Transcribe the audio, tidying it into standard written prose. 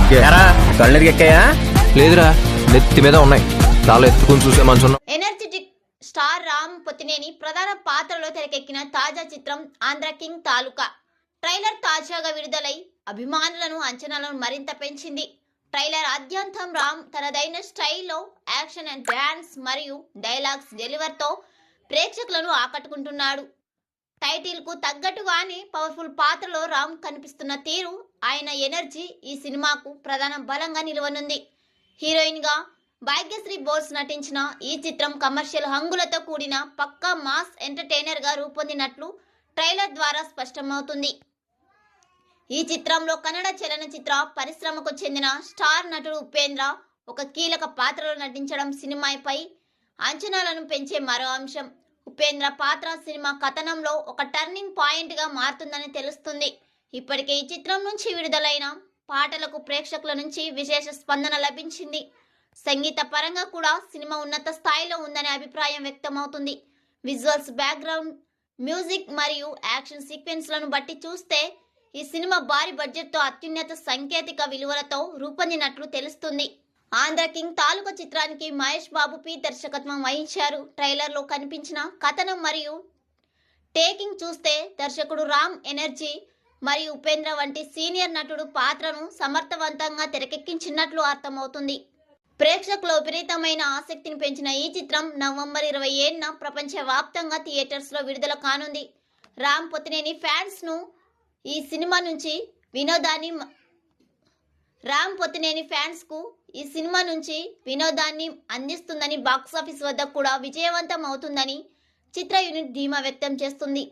కళ్ళకి ఎక్కాయా? లేదురా, నెత్తి మీద ఉన్నాయి. చాలా ఎత్తుకుని చూసే మనసున్నాం. ఎనర్జెటిక్ స్టార్ రామ్ పొత్తినేని ప్రధాన పాత్రలో తెరకెక్కిన తాజా చిత్రం ఆంధ్ర కింగ్ తాలూకా ట్రైలర్ తాజాగా విడుదలై అభిమానులను అంచనాలను మరింత పెంచింది. ట్రైలర్ ఆద్యంతం రామ్ తనదైన స్టైల్లో యాక్షన్ అండ్ డాన్స్ మరియు డైలాగ్స్ డెలివర్తో ప్రేక్షకులను ఆకట్టుకుంటున్నాడు. టైటిల్ కు తగ్గట్టుగానే పవర్ఫుల్ పాత్రలో రామ్ కనిపిస్తున్న తీరు, ఆయన ఎనర్జీ ఈ సినిమాకు ప్రధాన బలంగా నిలవనుంది. హీరోయిన్ గా భాగ్యశ్రీ బోస్ నటించిన ఈ చిత్రం కమర్షియల్ హంగులతో కూడిన పక్కా మాస్ ఎంటర్టైనర్ గా రూపొందినట్లు ట్రైలర్ ద్వారా స్పష్టమవుతుంది. ఈ చిత్రంలో కన్నడ చలనచిత్ర పరిశ్రమకు చెందిన స్టార్ నటుడు ఉపేంద్ర ఒక కీలక పాత్రలో నటించడం సినిమాపై అంచనాలను పెంచే మరో అంశం. ఉపేంద్ర పాత్ర సినిమా కథనంలో ఒక టర్నింగ్ పాయింట్ గా మారుతుందని తెలుస్తుంది. ఇప్పటికే ఈ చిత్రం నుంచి విడుదలైన పాటలకు ప్రేక్షకుల నుంచి విశేష స్పందన లభించింది. సంగీత పరంగా కూడా సినిమా ఉన్నత స్థాయిలో ఉందనే అభిప్రాయం వ్యక్తమవుతుంది. విజువల్స్, బ్యాక్గ్రౌండ్ మ్యూజిక్ మరియు యాక్షన్ సీక్వెన్స్లను బట్టి చూస్తే ఈ సినిమా భారీ బడ్జెట్తో అత్యున్నత సాంకేతిక విలువలతో రూపొందినట్లు తెలుస్తుంది. ఆంధ్ర కింగ్ తాలూకా చిత్రానికి మహేష్ బాబు పి దర్శకత్వం వహించారు. ట్రైలర్లో కనిపించిన కథనం మరియు టేకింగ్ చూస్తే దర్శకుడు రామ్ ఎనర్జీ మరియు ఉపేంద్ర వంటి సీనియర్ నటుడు పాత్రను సమర్థవంతంగా తెరకెక్కించినట్లు అర్థమవుతుంది. ప్రేక్షకుల విపరీతమైన ఆసక్తిని పెంచిన ఈ చిత్రం నవంబర్ 27న ప్రపంచవ్యాప్తంగా థియేటర్స్లో విడుదల కానుంది. రామ్ పొత్తినేని ఫ్యాన్స్ కు ఈ సినిమా నుంచి వినోదాన్ని అందిస్తుందని, బాక్సాఫీస్ వద్ద కూడా విజయవంతం అవుతుందని చిత్ర యూనిట్ ధీమా వ్యక్తం చేస్తుంది.